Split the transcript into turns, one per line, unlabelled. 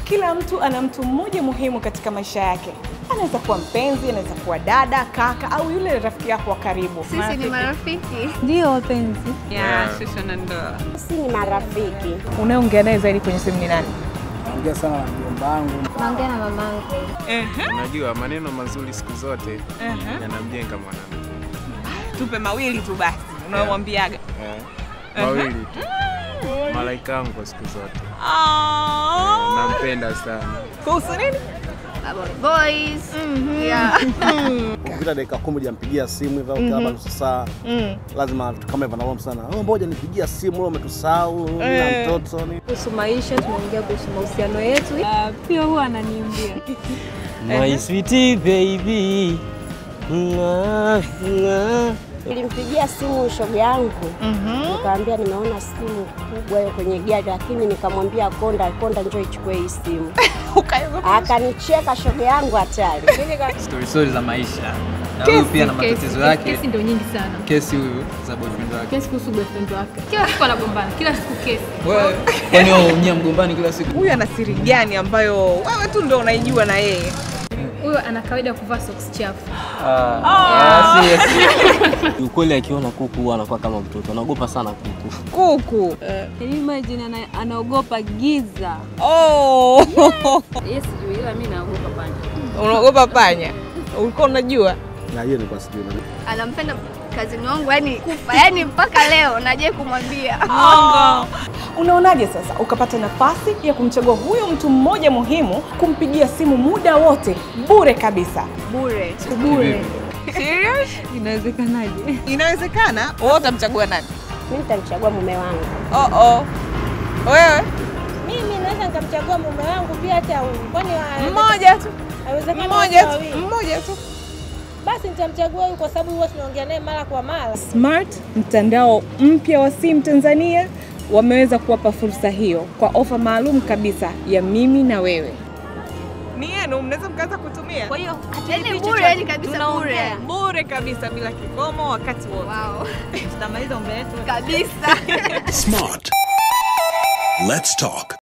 Kila mtu ana mtu mmoja muhimu katika maisha yake. Anaweza kuwa mpenzi, anaweza kuwa dada, kaka au yule rafiki yako wa karibu.
Sisi ni marafiki.
Ndio wapenzi.
Sisi na ndoa.
Sisi ni marafiki.
Unaongea naye zaidi kwenye simu ni nani?
Naongea sana na mjomba wangu.
Naongea na mamangu.
Unajua maneno mazuri siku zote yanamjenga mwanamke.
Tupe mawili tu basi. Unamwambiaga?
Mawili tu. Malaika wangu kwa siku zote. Nampenda sana.
Kuhusu nini?
About boys. Yeah.
Ukipita dakika 10 hujampigia simu hivyo au kama nusu saa. Lazima vitu kama hivyo naomba sana. Ngoja nipigia simu leo umetusahau na mtoto ni.
Kuhusu maisha tunaongea kuhusu mahusiano yetu. Pia huwa ananiambia.
My sweetie baby.
Nilimpigia simu shoga yangu. Nikamwambia nimeona simu kubwa hiyo kwenye gari, lakini nikamwambia konda njoo ichukue hii simu. Akanicheka shoga yangu hatari.
Story za maisha. Na huyu pia na matatizo yake.
Kesi ndio nyingi sana.
Kesi huyu za boyfriend wake.
Kesi kuhusu boyfriend wake. Kila siku anagombana, kila siku kesi.
Wewe kwani wewe mgombani kila siku?
Huyu ana siri gani ambayo wewe tu ndio unaijua na yeye?
Huyo ana kawaida kuvaa socks chafu.
Ukweli akiona kuku huwa anakuwa kama mtoto. Anaogopa sana kuku.
Kuku.
Imagine anaogopa giza. Yes, ila mimi naogopa panya.
Unaogopa panya? Ulikuwa unajua?
Na hiyo ni kwa sijui.
Anampenda kazini wangu yani mpaka leo naje kumwambia.
Unaonaje sasa ukapata nafasi ya kumchagua huyo mtu mmoja muhimu, kumpigia simu muda wote bure kabisa?
Bure.
Serious?
Inawezekanaje?
Inawezekana. Wewe utamchagua nani?
Mimi nitamchagua mume wangu.
Wewe?
Mimi naweza nikamchagua mume wangu pia hata kwani
Mmoja tu.
haiwezekani.
Mmoja tu.
Basi nitamchagua huyu kwa sababu huwa tunaongea naye mara kwa mara.
Smart, mtandao mpya wa simu Tanzania, wameweza kuwapa fursa hiyo kwa ofa maalum kabisa ya mimi na wewe. Ni yenu, mnaweza mkaanza kutumia. Kwa hiyo
Yani bure, yani kabisa bure.
Bure kabisa bila kikomo wakati wote.
Wow.
Tutamaliza ombi letu
Kabisa.
Smart. Let's talk.